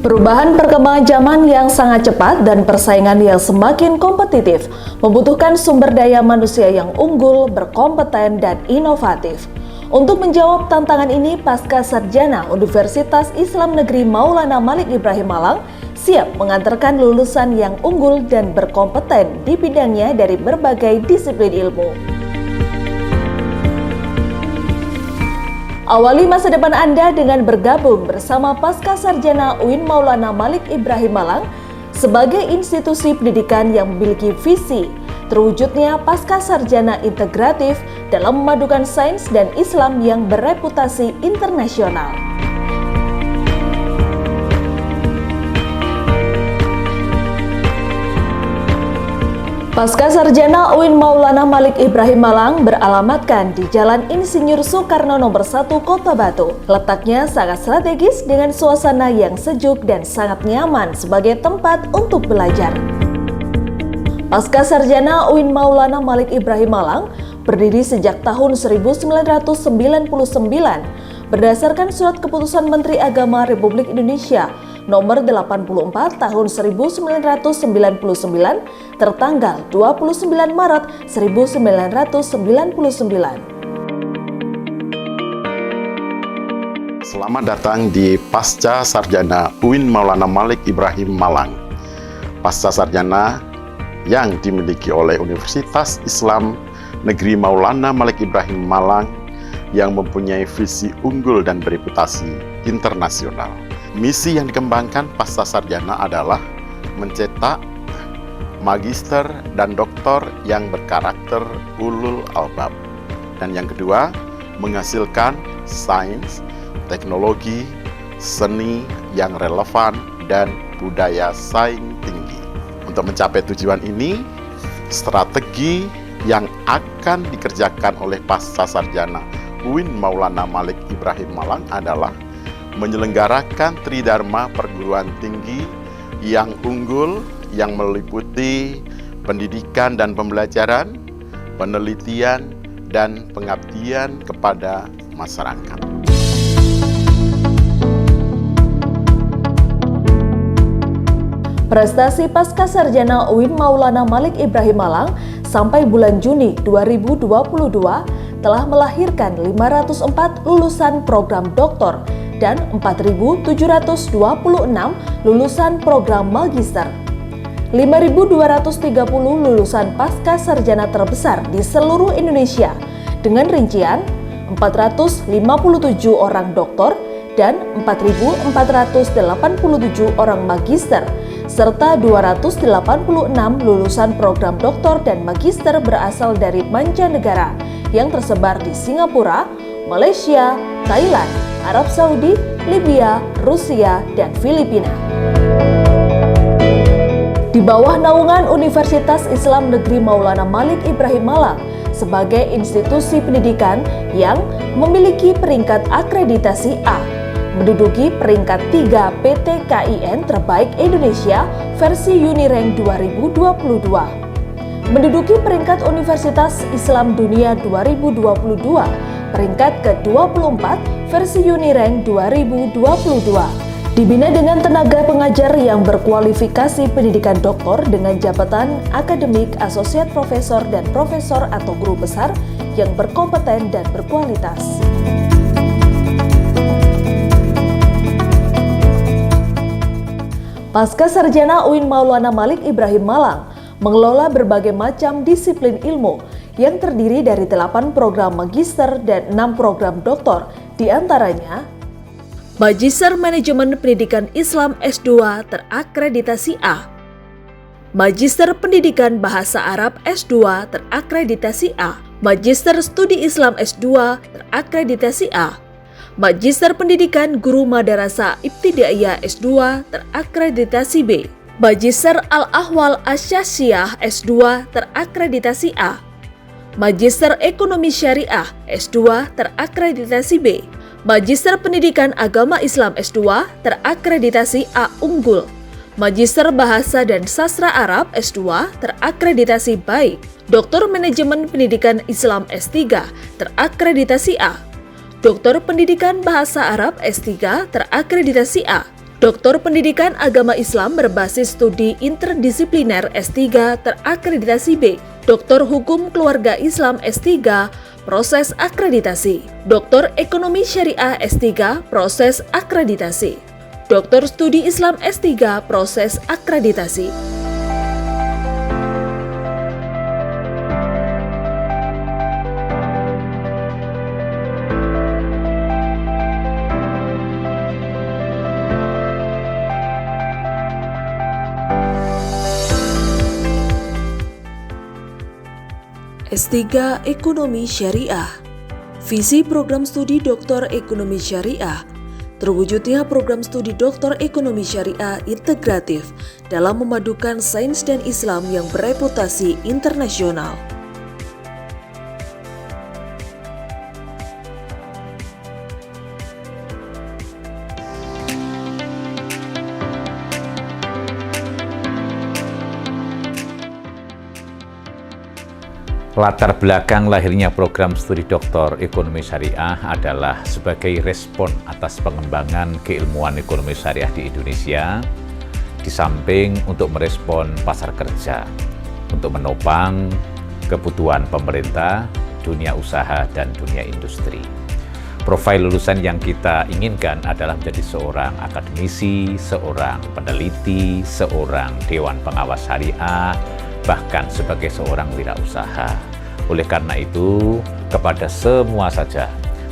Perubahan perkembangan zaman yang sangat cepat dan persaingan yang semakin kompetitif membutuhkan sumber daya manusia yang unggul, berkompeten, dan inovatif. Untuk menjawab tantangan ini, Pasca Sarjana Universitas Islam Negeri Maulana Malik Ibrahim Malang siap mengantarkan lulusan yang unggul dan berkompeten di bidangnya dari berbagai disiplin ilmu. Awali masa depan Anda dengan bergabung bersama Pasca Sarjana UIN Maulana Malik Ibrahim Malang sebagai institusi pendidikan yang memiliki visi terwujudnya Pasca Sarjana integratif dalam memadukan sains dan Islam yang bereputasi internasional. Pasca Sarjana UIN Maulana Malik Ibrahim Malang beralamatkan di Jalan Insinyur Soekarno nomor 1 Kota Batu. Letaknya sangat strategis dengan suasana yang sejuk dan sangat nyaman sebagai tempat untuk belajar. Pasca Sarjana UIN Maulana Malik Ibrahim Malang berdiri sejak tahun 1999 berdasarkan Surat Keputusan Menteri Agama Republik Indonesia Nomor 84 Tahun 1999 tertanggal 29 Maret 1999. Selamat datang di Pasca Sarjana UIN Maulana Malik Ibrahim Malang. Pasca Sarjana yang dimiliki oleh Universitas Islam Negeri Maulana Malik Ibrahim Malang yang mempunyai visi unggul dan bereputasi internasional. Misi yang dikembangkan Pasca Sarjana adalah mencetak magister dan doktor yang berkarakter ulul albab. Dan yang kedua, menghasilkan sains, teknologi, seni yang relevan, dan budaya saing tinggi. Untuk mencapai tujuan ini, strategi yang akan dikerjakan oleh Pasca Sarjana UIN Maulana Malik Ibrahim Malang adalah menyelenggarakan Tridharma perguruan tinggi yang unggul yang meliputi pendidikan dan pembelajaran, penelitian, dan pengabdian kepada masyarakat. Prestasi Pasca Sarjana UIN Maulana Malik Ibrahim Malang sampai bulan Juni 2022 telah melahirkan 504 lulusan program doktor dan 4.726 lulusan program magister. 5.230 lulusan pasca sarjana terbesar di seluruh Indonesia dengan rincian 457 orang doktor dan 4.487 orang magister serta 286 lulusan program doktor dan magister berasal dari mancanegara yang tersebar di Singapura, Malaysia, Thailand, Arab Saudi, Libya, Rusia, dan Filipina. Di bawah naungan Universitas Islam Negeri Maulana Malik Ibrahim Malang sebagai institusi pendidikan yang memiliki peringkat akreditasi A, menduduki peringkat 3 PTKIN terbaik Indonesia versi Unirank 2022. Menduduki peringkat Universitas Islam Dunia 2022, peringkat ke-24 versi Unirank 2022. Dibina dengan tenaga pengajar yang berkualifikasi pendidikan doktor dengan jabatan akademik, asosiat profesor, dan profesor atau guru besar yang berkompeten dan berkualitas. Pasca Sarjana UIN Maulana Malik Ibrahim Malang mengelola berbagai macam disiplin ilmu yang terdiri dari 8 program magister dan 6 program doktor, diantaranya Magister Manajemen Pendidikan Islam S2 terakreditasi A, Magister Pendidikan Bahasa Arab S2 terakreditasi A, Magister Studi Islam S2 terakreditasi A, Magister Pendidikan Guru Madarasa Ibtidaiyah S2 terakreditasi B, Magister Al-Ahwal Asyasiyah S2 terakreditasi A, Magister Ekonomi Syariah S2 terakreditasi B, Magister Pendidikan Agama Islam S2 terakreditasi A unggul, Magister Bahasa dan Sastra Arab S2 terakreditasi baik, Doktor Manajemen Pendidikan Islam S3 terakreditasi A, Doktor Pendidikan Bahasa Arab S3 terakreditasi A, Doktor Pendidikan Agama Islam berbasis studi interdisipliner S3 terakreditasi B. Doktor Hukum Keluarga Islam S3, proses akreditasi. Doktor Ekonomi Syariah S3, proses akreditasi. Doktor Studi Islam S3, proses akreditasi. S3 Ekonomi Syariah. Visi program studi Doktor Ekonomi Syariah. Terwujudnya program studi Doktor Ekonomi Syariah integratif dalam memadukan sains dan Islam yang bereputasi internasional. Latar belakang lahirnya program studi Doktor Ekonomi Syariah adalah sebagai respon atas pengembangan keilmuan ekonomi syariah di Indonesia, di samping untuk merespon pasar kerja, untuk menopang kebutuhan pemerintah, dunia usaha, dan dunia industri. Profil lulusan yang kita inginkan adalah menjadi seorang akademisi, seorang peneliti, seorang dewan pengawas syariah, bahkan sebagai seorang wirausaha. Oleh karena itu, kepada semua saja,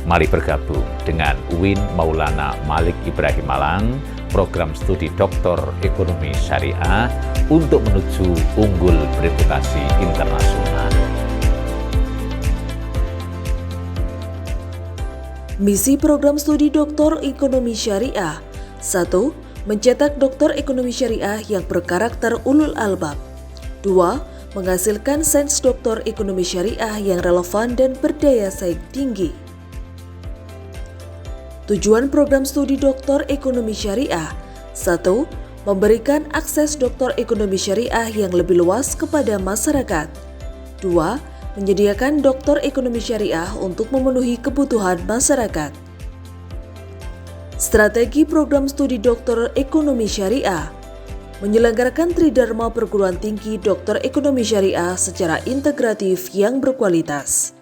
mari bergabung dengan UIN Maulana Malik Ibrahim Malang, program studi Doktor Ekonomi Syariah untuk menuju unggul bereputasi internasional. Misi program studi Doktor Ekonomi Syariah. 1. Mencetak doktor ekonomi syariah yang berkarakter ulul albab. 2. Menghasilkan sains doktor ekonomi syariah yang relevan dan berdaya saing tinggi. Tujuan program studi Doktor Ekonomi Syariah. 1. Memberikan akses doktor ekonomi syariah yang lebih luas kepada masyarakat. 2. Menyediakan doktor ekonomi syariah untuk memenuhi kebutuhan masyarakat. Strategi program studi Doktor Ekonomi Syariah. Menyelenggarakan tridharma perguruan tinggi Doktor Ekonomi Syariah secara integratif yang berkualitas.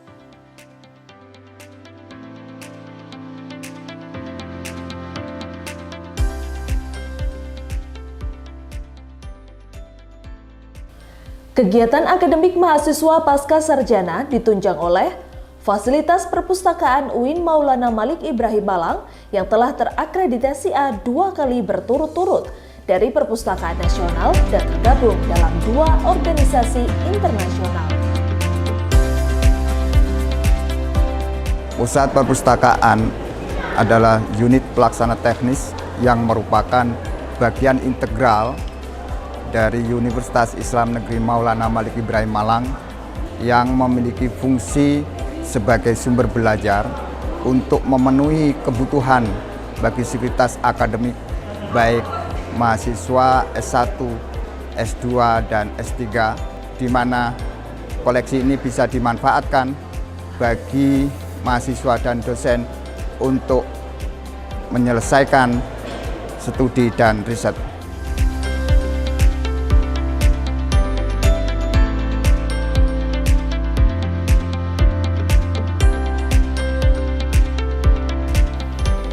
Kegiatan akademik mahasiswa pasca sarjana ditunjang oleh Fasilitas Perpustakaan UIN Maulana Malik Ibrahim Malang yang telah terakreditasi A 2 kali berturut-turut dari Perpustakaan Nasional dan tergabung dalam 2 organisasi internasional. Pusat Perpustakaan adalah unit pelaksana teknis yang merupakan bagian integral dari Universitas Islam Negeri Maulana Malik Ibrahim Malang yang memiliki fungsi sebagai sumber belajar untuk memenuhi kebutuhan bagi sivitas akademik baik mahasiswa S1, S2, dan S3, di mana koleksi ini bisa dimanfaatkan bagi mahasiswa dan dosen untuk menyelesaikan studi dan riset.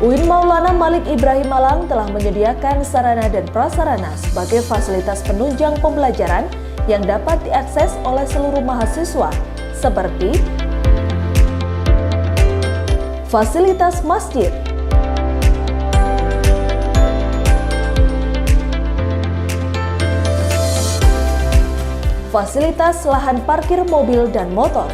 UIN Maulana Malik Ibrahim Malang telah menyediakan sarana dan prasarana sebagai fasilitas penunjang pembelajaran yang dapat diakses oleh seluruh mahasiswa, seperti fasilitas masjid, fasilitas lahan parkir mobil dan motor,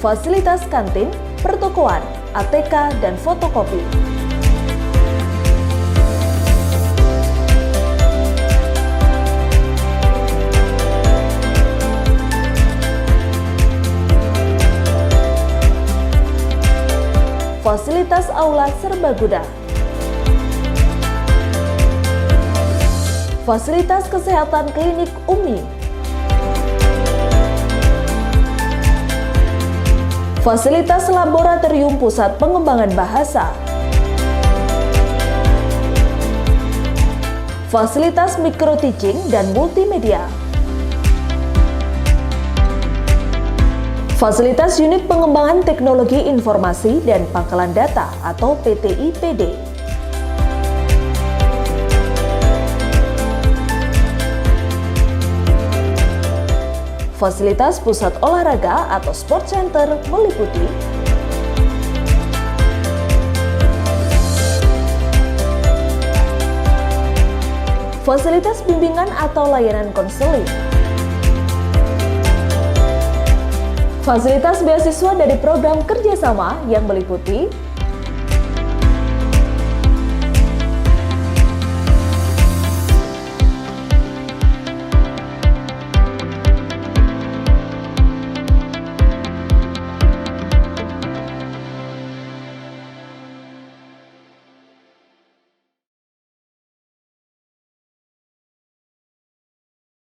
fasilitas kantin, pertokoan, ATK, dan fotokopi. Fasilitas aula serbaguna. Fasilitas kesehatan klinik UMI. Fasilitas laboratorium pusat pengembangan bahasa. Fasilitas micro teaching dan multimedia. Fasilitas unit pengembangan teknologi informasi dan pangkalan data atau PTIPD. Fasilitas pusat olahraga atau sport center meliputi fasilitas bimbingan atau layanan konseling, fasilitas beasiswa dari program kerjasama yang meliputi